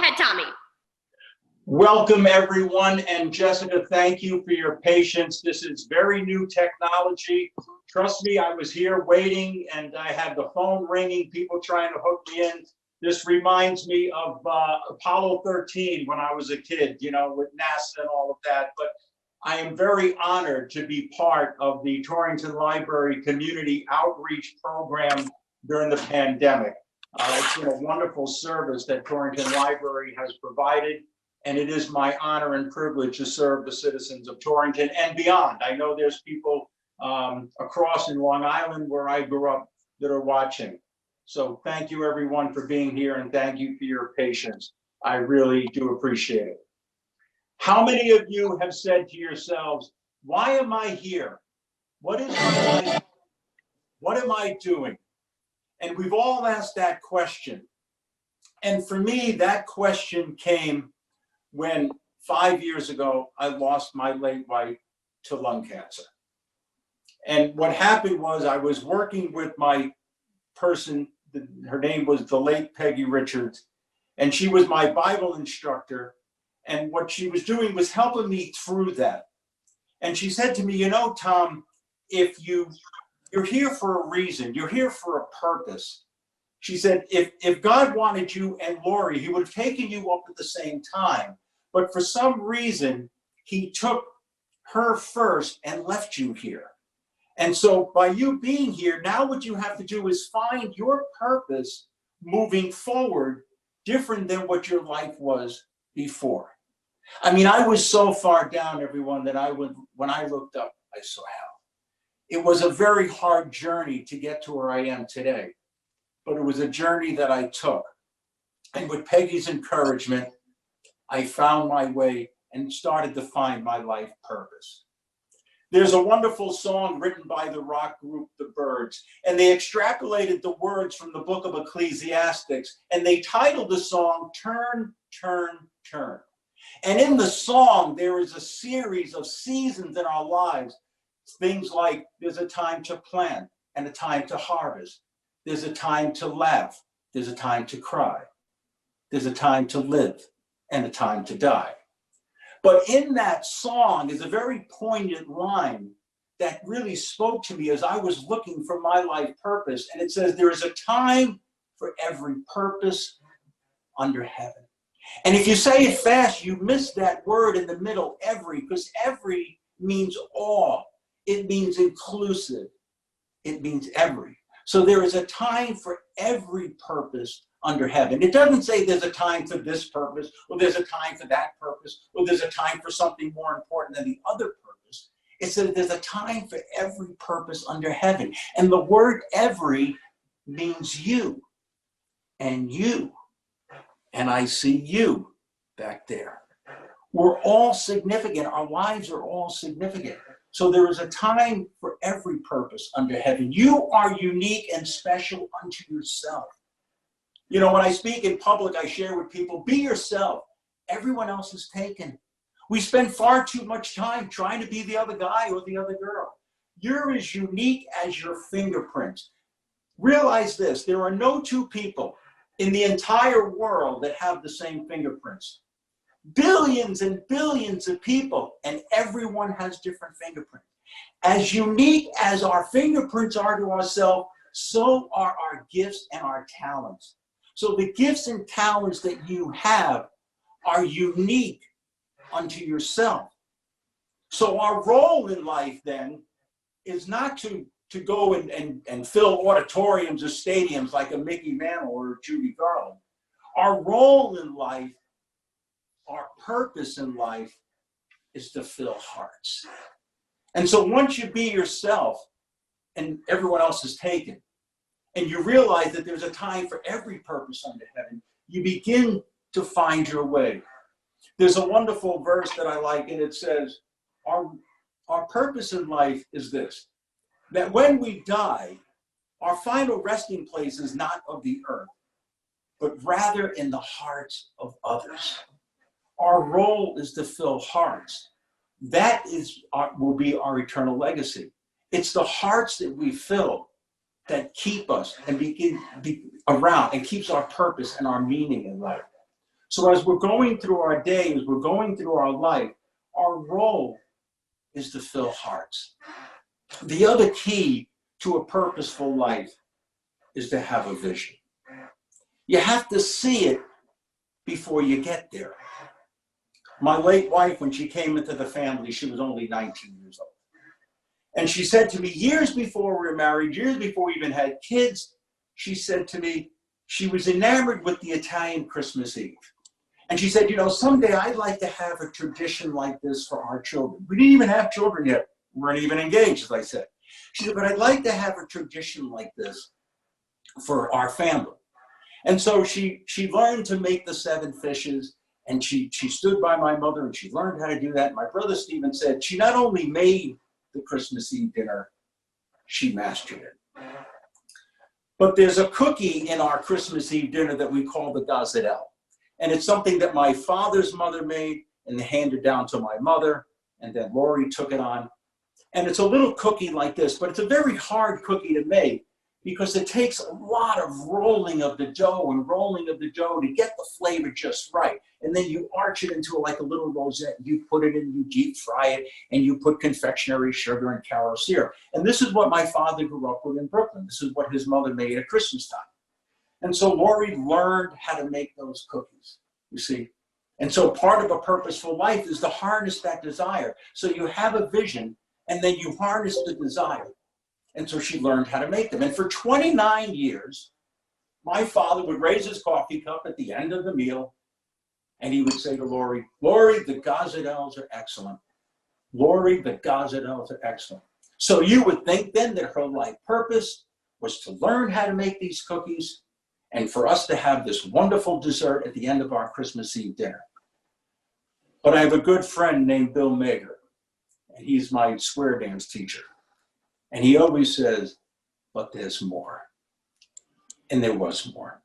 ahead, Tommy. Welcome, everyone. And Jessica, thank you for your patience. This is very new technology. Trust me, I was here waiting and I had the phone ringing, people trying to hook me in. This reminds me of Apollo 13 when I was a kid, you know, with NASA and all of that. But I am very honored to be part of the Torrington Library Community Outreach Program during the pandemic. It's been a wonderful service that Torrington Library has provided, and it is my honor and privilege to serve the citizens of Torrington and beyond. I know there's people across in Long Island where I grew up that are watching. So thank you everyone for being here, and thank you for your patience. I really do appreciate it. How many of you have said to yourselves, why am I here? What is my life? What am I doing? And we've all asked that question. And for me, that question came when 5 years ago, I lost my late wife to lung cancer. And what happened was I was working with my person, her name was the late Peggy Richards, and she was my Bible instructor. And what she was doing was helping me through that. And she said to me, you know, Tom, if you're here for a reason, you're here for a purpose. She said, if God wanted you and Lori, he would have taken you up at the same time. But for some reason, he took her first and left you here. And so by you being here, now what you have to do is find your purpose moving forward, different than what your life was before. I mean, I was so far down, everyone, that when I looked up, I saw hell. It was a very hard journey to get to where I am today, but it was a journey that I took. And with Peggy's encouragement, I found my way and started to find my life purpose. There's a wonderful song written by the rock group The Byrds, and they extrapolated the words from the book of Ecclesiastes, and they titled the song, Turn, Turn, Turn. And in the song, there is a series of seasons in our lives. Things like there's a time to plant and a time to harvest. There's a time to laugh. There's a time to cry. There's a time to live and a time to die. But in that song is a very poignant line that really spoke to me as I was looking for my life purpose. And it says, there is a time for every purpose under heaven. And if you say it fast, you miss that word in the middle, every, because every means all. It means inclusive. It means every. So there is a time for every purpose under heaven. It doesn't say there's a time for this purpose, or there's a time for that purpose, or there's a time for something more important than the other purpose. It says there's a time for every purpose under heaven. And the word every means you and you. And I see you back there. We're all significant. Our lives are all significant. So there is a time for every purpose under heaven. You are unique and special unto yourself. You know, when I speak in public, I share with people, be yourself. Everyone else is taken. We spend far too much time trying to be the other guy or the other girl. You're as unique as your fingerprints. Realize this, there are no two people in the entire world that have the same fingerprints. Billions and billions of people, and everyone has different fingerprints. As unique as our fingerprints are to ourselves, so are our gifts and our talents. So the gifts and talents that you have are unique unto yourself. So our role in life then is not to go and fill auditoriums or stadiums like a Mickey Mantle or a Judy Garland. Our role in life, our purpose in life is to fill hearts. And so once you be yourself and everyone else is taken, and you realize that there's a time for every purpose under heaven, you begin to find your way. There's a wonderful verse that I like, and it says, our purpose in life is this, that when we die, our final resting place is not of the earth, but rather in the hearts of others. Our role is to fill hearts. That will be our eternal legacy. It's the hearts that we fill that keep us and be around and keeps our purpose and our meaning in life. So as we're going through our day, as we're going through our life, our role is to fill hearts. The other key to a purposeful life is to have a vision. You have to see it before you get there. My late wife, when she came into the family, she was only 19 years old. And she said to me, years before we were married, years before we even had kids, she said to me, she was enamored with the Italian Christmas Eve. And she said, you know, someday I'd like to have a tradition like this for our children. We didn't even have children yet. We weren't even engaged, as I said. She said, but I'd like to have a tradition like this for our family. And so she learned to make the 7 fishes, and she stood by my mother and she learned how to do that. My brother Stephen said she not only made the Christmas Eve dinner, she mastered it. But there's a cookie in our Christmas Eve dinner that we call the gazelle. And it's something that my father's mother made and handed down to my mother, and then Lori took it on. And it's a little cookie like this, but it's a very hard cookie to make because it takes a lot of rolling of the dough and rolling of the dough to get the flavor just right. And then you arch it into like a little rosette. You put it in, you deep fry it, and you put confectionery sugar and carob syrup. And this is what my father grew up with in Brooklyn. This is what his mother made at Christmas time. And so Lori learned how to make those cookies, you see. And so part of a purposeful life is to harness that desire. So you have a vision, and then you harness the desire. And so she learned how to make them. And for 29 years, my father would raise his coffee cup at the end of the meal, and he would say to Lori, Lori, the gazelles are excellent. Lori, the gazelles are excellent. So you would think then that her life purpose was to learn how to make these cookies and for us to have this wonderful dessert at the end of our Christmas Eve dinner. But I have a good friend named Bill Mager, and he's my square dance teacher. And he always says, but there's more. And there was more.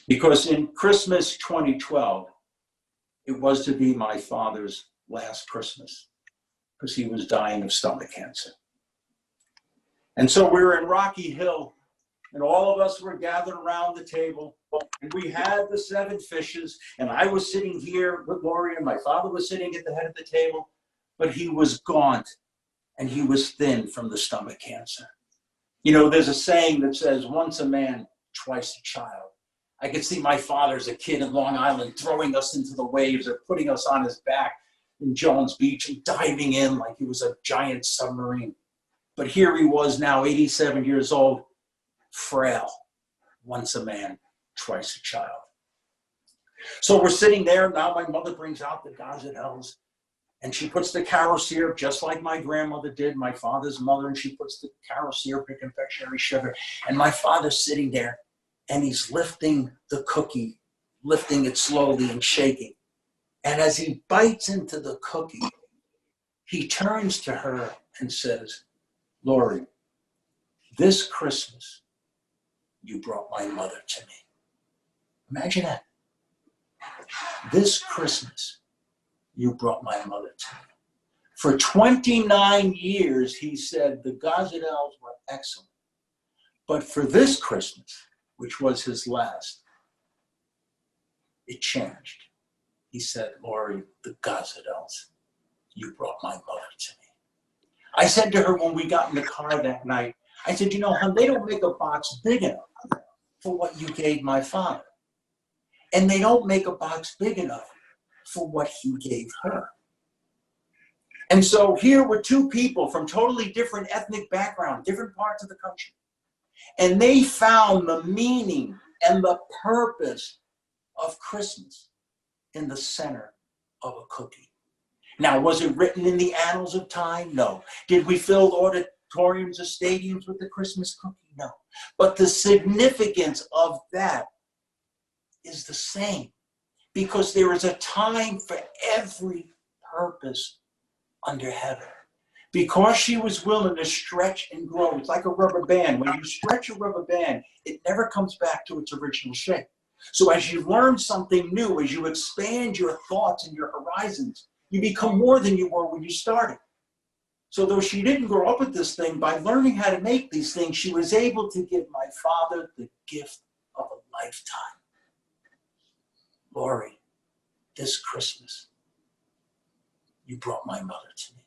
Because in Christmas 2012, it was to be my father's last Christmas because he was dying of stomach cancer. And so we were in Rocky Hill, and all of us were gathered around the table, and we had the 7 fishes, and I was sitting here with Lori, and my father was sitting at the head of the table, but he was gaunt, and he was thin from the stomach cancer. You know, there's a saying that says, once a man, twice a child. I could see my father as a kid in Long Island throwing us into the waves or putting us on his back in Jones Beach and diving in like he was a giant submarine. But here he was now, 87 years old, frail, once a man, twice a child. So we're sitting there. Now my mother brings out the gazelles, and she puts the carob syrup just like my grandmother did, my father's mother, and she puts the carob syrup and confectionery sugar. And my father's sitting there, and he's lifting the cookie, lifting it slowly and shaking. And as he bites into the cookie, he turns to her and says, Lori, this Christmas, you brought my mother to me. Imagine that. This Christmas, you brought my mother to me. For 29 years, he said the gazelles were excellent. But for this Christmas, which was his last, it changed. He said, Lori, the gazelles, you brought my mother to me. I said to her when we got in the car that night, I said, you know, hon, they don't make a box big enough for what you gave my father. And they don't make a box big enough for what he gave her. And so here were 2 people from totally different ethnic backgrounds, different parts of the country. And they found the meaning and the purpose of Christmas in the center of a cookie. Now, was it written in the annals of time? No. Did we fill auditoriums or stadiums with the Christmas cookie? No. But the significance of that is the same, because there is a time for every purpose under heaven. Because she was willing to stretch and grow. It's like a rubber band. When you stretch a rubber band, it never comes back to its original shape. So as you learn something new, as you expand your thoughts and your horizons, you become more than you were when you started. So though she didn't grow up with this thing, by learning how to make these things, she was able to give my father the gift of a lifetime. Lori, this Christmas, you brought my mother to me.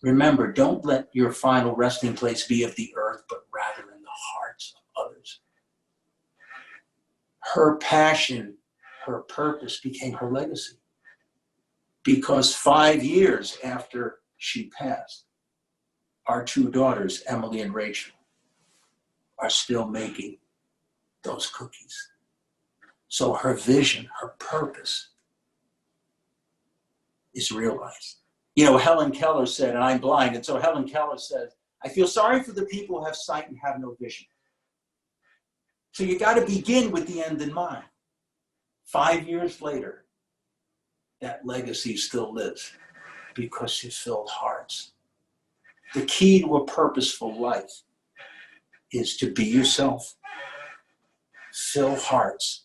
Remember, don't let your final resting place be of the earth, but rather in the hearts of others. Her passion, her purpose became her legacy. Because 5 years after she passed, our two daughters, Emily and Rachel, are still making those cookies. So her vision, her purpose is realized. You know, Helen Keller said, and I'm blind, and so Helen Keller says, I feel sorry for the people who have sight and have no vision. So you got to begin with the end in mind. 5 years later, that legacy still lives because she filled hearts. The key to a purposeful life is to be yourself, fill hearts,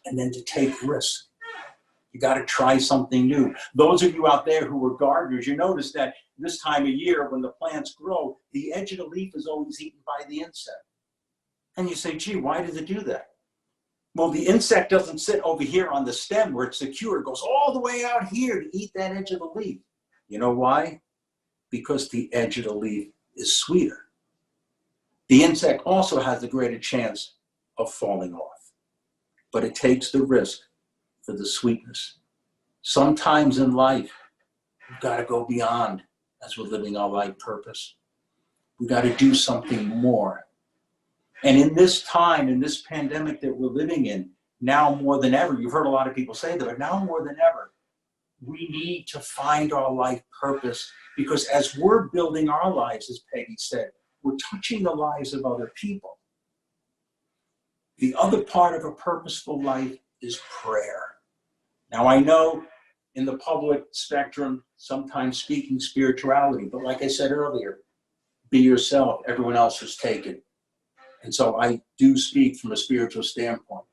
and then to take risks. You got to try something new. Those of you out there who are gardeners, you notice that this time of year when the plants grow, the edge of the leaf is always eaten by the insect. And you say, gee, why does it do that? Well, the insect doesn't sit over here on the stem where it's secure. It goes all the way out here to eat that edge of the leaf. You know why? Because the edge of the leaf is sweeter. The insect also has a greater chance of falling off, but it takes the risk for the sweetness. Sometimes in life, we've got to go beyond as we're living our life purpose. We've got to do something more. And in this time, in this pandemic that we're living in, now more than ever, you've heard a lot of people say that, but now more than ever, we need to find our life purpose, because as we're building our lives, as Peggy said, we're touching the lives of other people. The other part of a purposeful life is prayer. Now, I know in the public spectrum, sometimes speaking spirituality, but like I said earlier, be yourself, everyone else is taken. And so I do speak from a spiritual standpoint.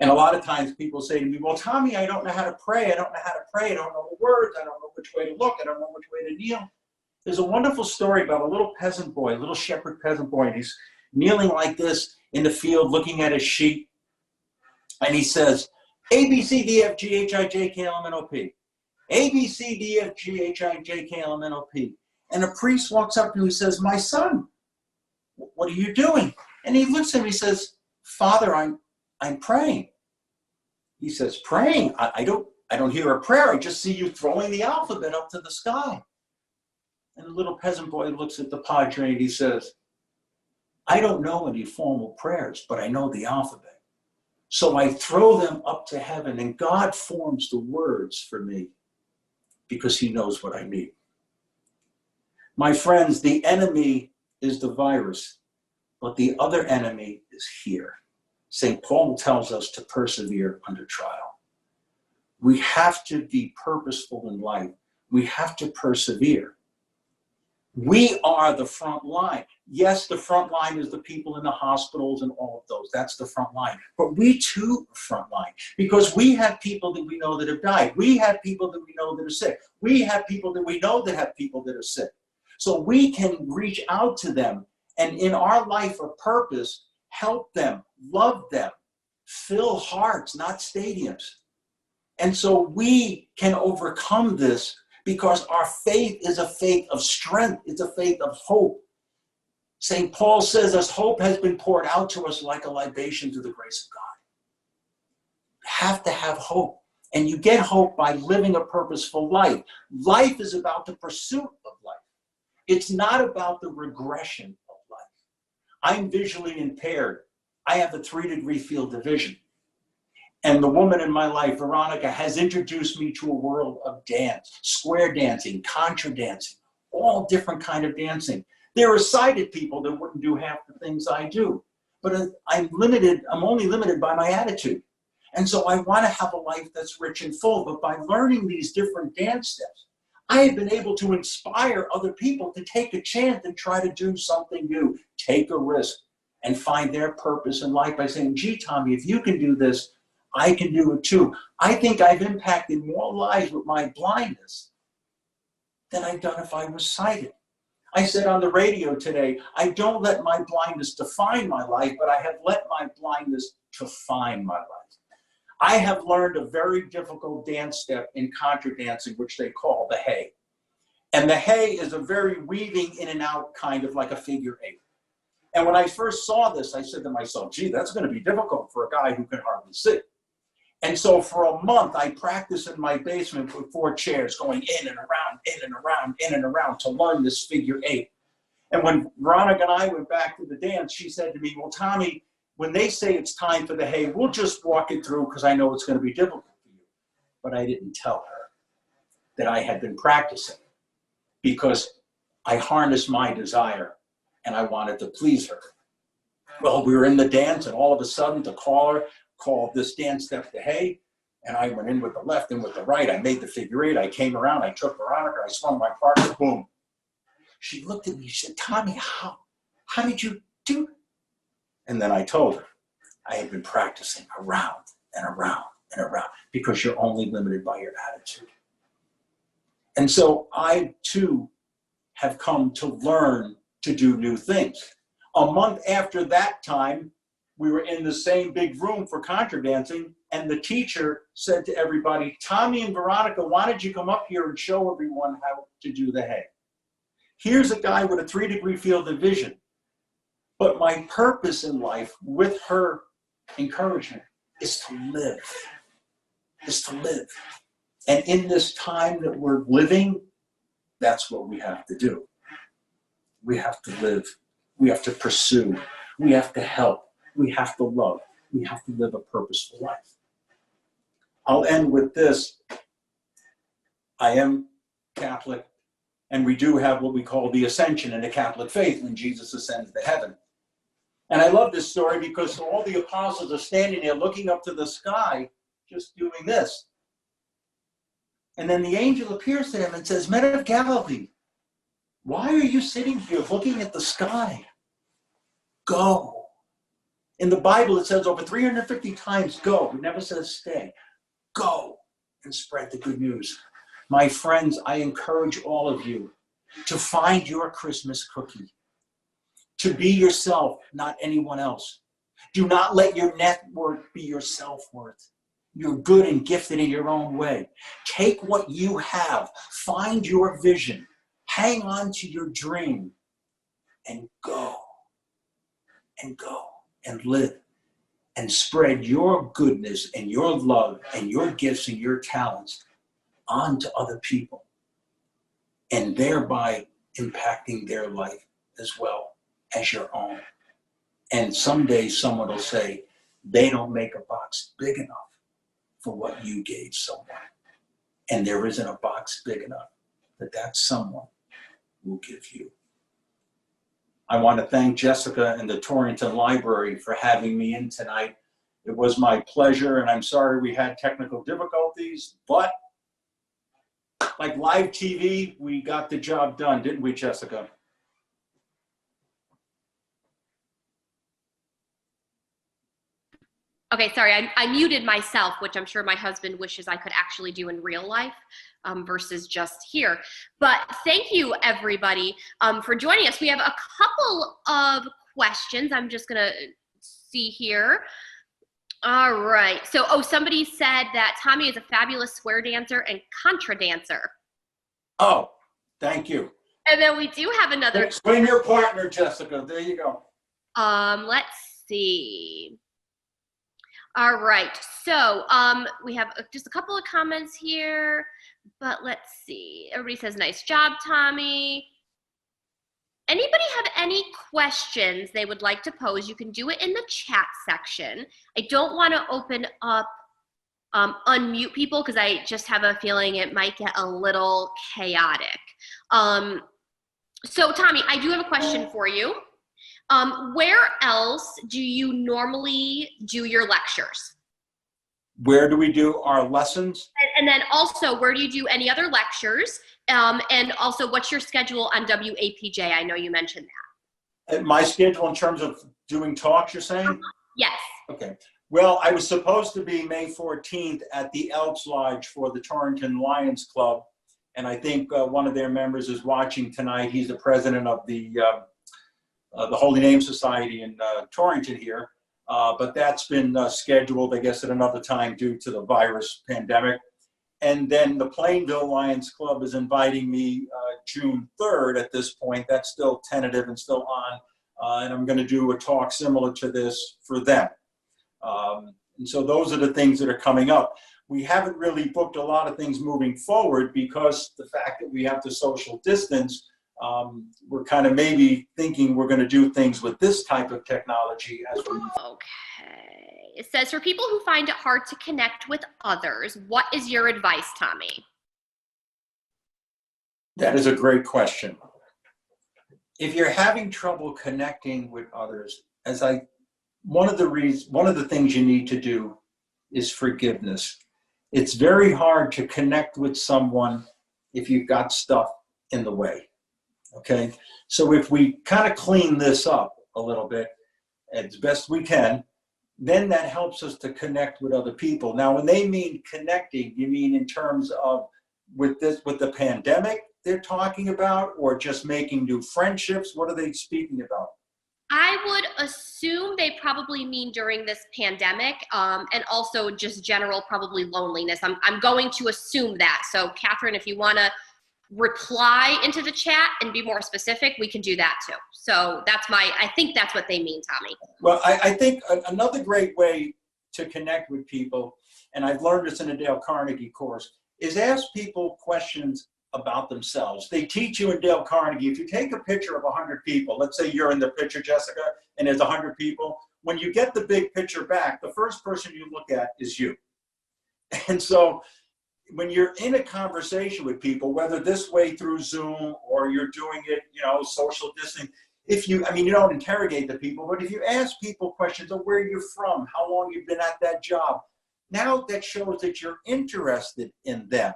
And a lot of times people say to me, well, Tommy, I don't know how to pray. I don't know how to pray. I don't know the words. I don't know which way to look. I don't know which way to kneel. There's a wonderful story about a little peasant boy, a little shepherd peasant boy. And he's kneeling like this in the field, looking at his sheep. And he says, A, B, C, D, F, G, H, I, J, K, L, M, N, O, P. A, B, C, D, F, G, H, I, J, K, L, M, N, O, P. And a priest walks up to him and says, my son, what are you doing? And he looks at him and he says, Father, I'm praying. He says, praying? I don't hear a prayer. I just see you throwing the alphabet up to the sky. And the little peasant boy looks at the padre and he says, I don't know any formal prayers, but I know the alphabet. So I throw them up to heaven and God forms the words for me because he knows what I need. My friends, the enemy is the virus, but the other enemy is here. St. Paul tells us to persevere under trial. We have to be purposeful in life. We have to persevere. We are the front line. Yes, the front line is the people in the hospitals and all of those. That's the front line. But we too are front line because we have people that we know that have died. We have people that we know that are sick. We have people that we know that have people that are sick. So we can reach out to them and in our life of purpose, help them, love them, fill hearts, not stadiums. And so we can overcome this because our faith is a faith of strength. It's a faith of hope. St. Paul says, as hope has been poured out to us like a libation to the grace of God. You have to have hope. And you get hope by living a purposeful life. Life is about the pursuit of life. It's not about the regression of life. I'm visually impaired. I have a 3-degree field of vision. And the woman in my life, Veronica, has introduced me to a world of dance, square dancing, contra dancing, all different kind of dancing. There are sighted people that wouldn't do half the things I do, but I'm only limited by my attitude. And so I want to have a life that's rich and full, but by learning these different dance steps, I have been able to inspire other people to take a chance and try to do something new, take a risk, and find their purpose in life by saying, gee, Tommy, if you can do this, I can do it too. I think I've impacted more lives with my blindness than I've done if I was sighted. I said on the radio today, I don't let my blindness define my life, but I have let my blindness to find my life. I have learned a very difficult dance step in contra dancing, which they call the hay. And the hay is a very weaving in and out, kind of like a figure eight. And when I first saw this, I said to myself, gee, that's going to be difficult for a guy who can hardly sit. And so for a month, I practiced in my basement with 4 chairs going in and around, in and around, in and around to learn this figure eight. And when Veronica and I went back to the dance, she said to me, well, Tommy, when they say it's time for the hay, we'll just walk it through because I know it's going to be difficult for you. But I didn't tell her that I had been practicing because I harnessed my desire and I wanted to please her. Well, we were in the dance and all of a sudden the caller called this dance step the hay, and I went in with the left and with the right. I made the figure eight. I came around. I took Veronica. I swung my partner. Boom. She looked at me. She said, Tommy, how did you do it? And then I told her I had been practicing around and around and around because you're only limited by your attitude. And so I, too, have come to learn to do new things. A month after that time, we were in the same big room for contra dancing, and the teacher said to everybody, Tommy and Veronica, why don't you come up here and show everyone how to do the hay? Here's a guy with a 3-degree field of vision. But my purpose in life, with her encouragement, is to live. And in this time that we're living, that's what we have to do. We have to live. We have to pursue. We have to help. We have to love. We have to live a purposeful life. I'll end with this. I am Catholic, and we do have what we call the ascension in the Catholic faith when Jesus ascends to heaven. And I love this story because all the apostles are standing there looking up to the sky, just doing this. And then the angel appears to them and says, Men of Galilee, why are you sitting here looking at the sky? Go. In the Bible, it says over 350 times, go. It never says stay. Go and spread the good news. My friends, I encourage all of you to find your Christmas cookie. To be yourself, not anyone else. Do not let your net worth be your self-worth. You're good and gifted in your own way. Take what you have. Find your vision. Hang on to your dream. And go. And go. And live. And spread your goodness and your love and your gifts and your talents onto other people. And thereby impacting their life as well as your own. And someday someone will say, they don't make a box big enough for what you gave someone. And there isn't a box big enough that someone will give you. I want to thank Jessica and the Torrington Library for having me in tonight. It was my pleasure, and I'm sorry we had technical difficulties, but like live TV, we got the job done, didn't we, Jessica? Okay, sorry, I muted myself, which I'm sure my husband wishes I could actually do in real life versus just here. But thank you, everybody, for joining us. We have a couple of questions. I'm just gonna see here. All right, so, somebody said that Tommy is a fabulous square dancer and contra dancer. Oh, thank you. And then we do have another. Explain your partner, Jessica. There you go. Let's see. All right, so we have just a couple of comments here, but let's see. Everybody says, nice job, Tommy. Anybody have any questions they would like to pose? You can do it in the chat section. I don't want to open up, unmute people because I just have a feeling it might get a little chaotic. So Tommy, I do have a question for you. Where else do you normally do your lectures? Where do we do our lessons? And then also, where do you do any other lectures? And also, what's your schedule on WAPJ? I know you mentioned that. My schedule in terms of doing talks, you're saying? Yes. Okay. Well, I was supposed to be May 14th at the Elks Lodge for the Torrington Lions Club. And I think one of their members is watching tonight. He's the president of the Holy Name Society in Torrington here. but that's been scheduled, I guess, at another time due to the virus pandemic. And then the Plainville Lions Club is inviting me June 3rd at this point. That's still tentative and still on. And I'm going to do a talk similar to this for them. And so those are the things that are coming up. We haven't really booked a lot of things moving forward because the fact that we have to social distance, we're kind of maybe thinking we're going to do things with this type of technology as we move. Okay. It says, for people who find it hard to connect with others, what is your advice, Tommy? That is a great question. If you're having trouble connecting with others, one of the things you need to do is forgiveness. It's very hard to connect with someone if you've got stuff in the way. Okay, so if we kind of clean this up a little bit as best we can, then that helps us to connect with other people. Now, when they mean connecting, you mean in terms of with the pandemic they're talking about, or just making new friendships? What are they speaking about? I would assume they probably mean during this pandemic, and also just general probably loneliness. I'm going to assume that. So Catherine, if you want to reply into the chat and be more specific, we can do that too. So I think that's what they mean, Tommy. Well, I think another great way to connect with people, and I've learned this in a Dale Carnegie course, is ask people questions about themselves. They teach you in Dale Carnegie, if you take a picture of 100 people, let's say you're in the picture, Jessica, and there's 100 people, when you get the big picture back, the first person you look at is you. And so when you're in a conversation with people, whether this way through Zoom or you're doing it, social distancing, you don't interrogate the people, but if you ask people questions of where you're from, how long you've been at that job, now that shows that you're interested in them.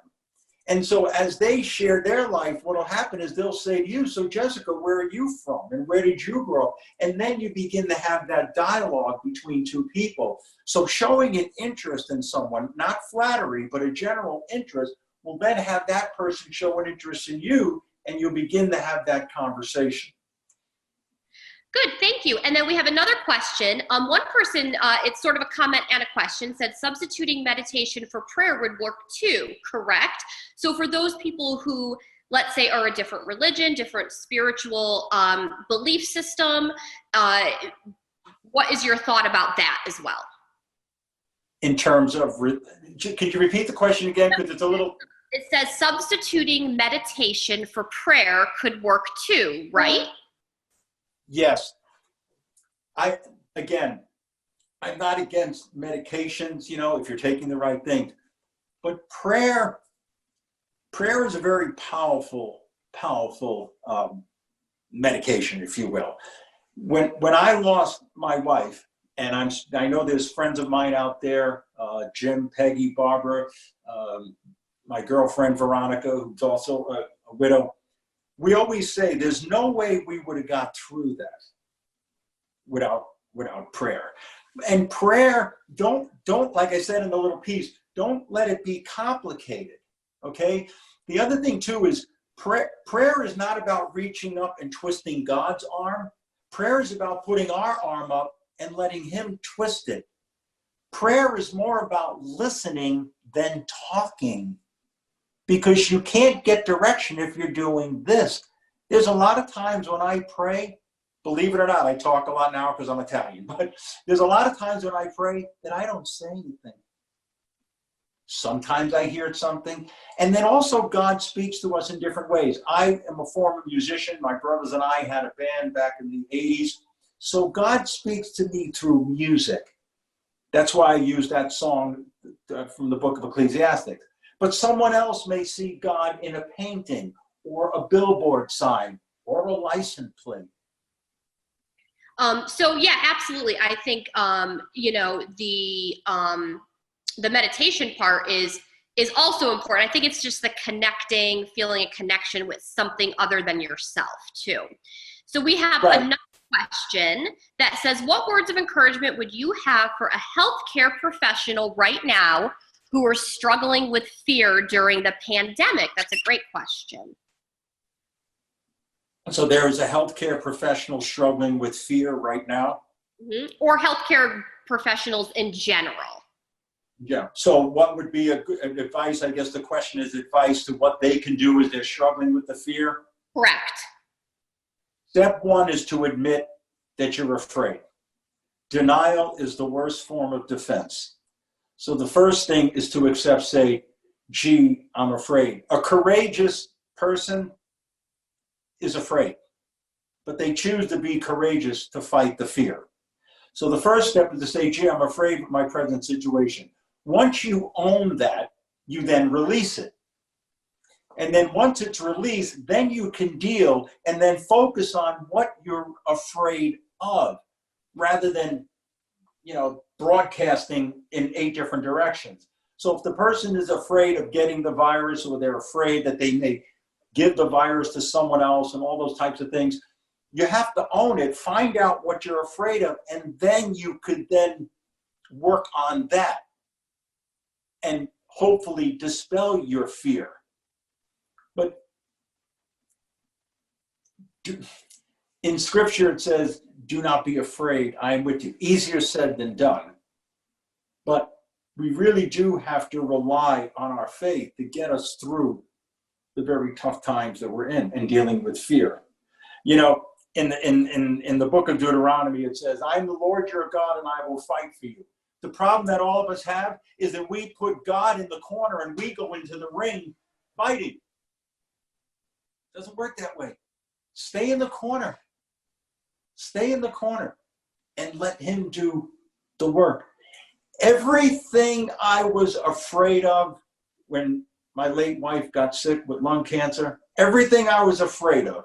And so as they share their life, what will happen is they'll say to you, so Jessica, where are you from? And where did you grow up? And then you begin to have that dialogue between two people. So showing an interest in someone, not flattery, but a general interest, will then have that person show an interest in you, and you'll begin to have that conversation. Good, thank you. And then we have another question. One person, it's sort of a comment and a question, said substituting meditation for prayer would work too, correct? So for those people who, let's say, are a different religion, different spiritual belief system, what is your thought about that as well? In terms of, could you repeat the question again? Because it's a little... It says substituting meditation for prayer could work too, right? Yes. I'm not against medications, if you're taking the right things. But prayer is a very powerful medication, if you will. When I lost my wife, and I know there's friends of mine out there, Jim, Peggy, Barbara, my girlfriend Veronica, who's also a widow. We always say there's no way we would have got through that without prayer. And prayer, don't, like I said in the little piece, don't let it be complicated, okay? The other thing too is prayer is not about reaching up and twisting God's arm. Prayer is about putting our arm up and letting him twist it. Prayer is more about listening than talking, because you can't get direction if you're doing this. There's a lot of times when I pray, believe it or not, I talk a lot now because I'm Italian, but there's a lot of times when I pray that I don't say anything. Sometimes I hear something. And then also God speaks to us in different ways. I am a former musician. My brothers and I had a band back in the 80s. So God speaks to me through music. That's why I use that song from the book of Ecclesiastes. But someone else may see God in a painting or a billboard sign or a license plate. So yeah, absolutely. I think, the meditation part is also important. I think it's just the connecting, feeling a connection with something other than yourself too. So we have another question that says, what words of encouragement would you have for a healthcare professional right now who are struggling with fear during the pandemic? That's a great question. So there is a healthcare professional struggling with fear right now? Or healthcare professionals in general. Yeah. So what would be a good advice? I guess the question is advice to what they can do as they're struggling with the fear. Correct. Step one is to admit that you're afraid. Denial is the worst form of defense. So the first thing is to accept, say, gee, I'm afraid. A courageous person is afraid, but they choose to be courageous to fight the fear. So the first step is to say, gee, I'm afraid of my present situation. Once you own that, you then release it. And then once it's released, then you can deal and then focus on what you're afraid of rather than, broadcasting in 8 different directions. So if the person is afraid of getting the virus or they're afraid that they may give the virus to someone else and all those types of things, you have to own it, find out what you're afraid of, and then you could then work on that and hopefully dispel your fear. But in scripture, it says, do not be afraid, I am with you. Easier said than done. But we really do have to rely on our faith to get us through the very tough times that we're in and dealing with fear. In the book of Deuteronomy, it says, I am the Lord your God and I will fight for you. The problem that all of us have is that we put God in the corner and we go into the ring fighting. It doesn't work that way. Stay in the corner. Stay in the corner and let him do the work. Everything I was afraid of when my late wife got sick with lung cancer, everything I was afraid of,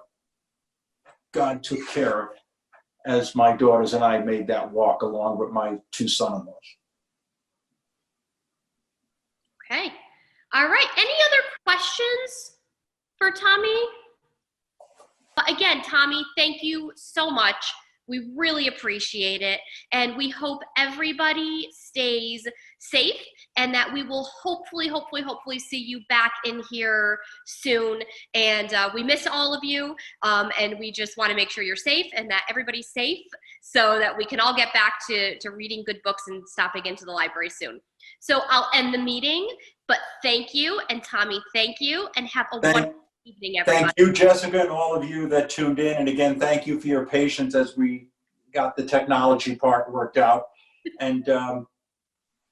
God took care of as my daughters and I made that walk along with my 2 son-in-laws. Okay. All right. Any other questions for Tommy? Again, Tommy, thank you so much. We really appreciate it. And we hope everybody stays safe and that we will hopefully see you back in here soon. And we miss all of you. And we just want to make sure you're safe and that everybody's safe so that we can all get back to reading good books and stopping into the library soon. So I'll end the meeting, but thank you. And Tommy, thank you. And have a wonderful evening, everybody. Thank you, Jessica, and all of you that tuned in. And again, thank you for your patience as we got the technology part worked out. And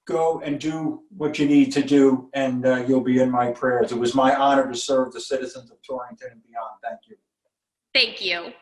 go and do what you need to do, and you'll be in my prayers. It was my honor to serve the citizens of Torrington and beyond. Thank you. Thank you.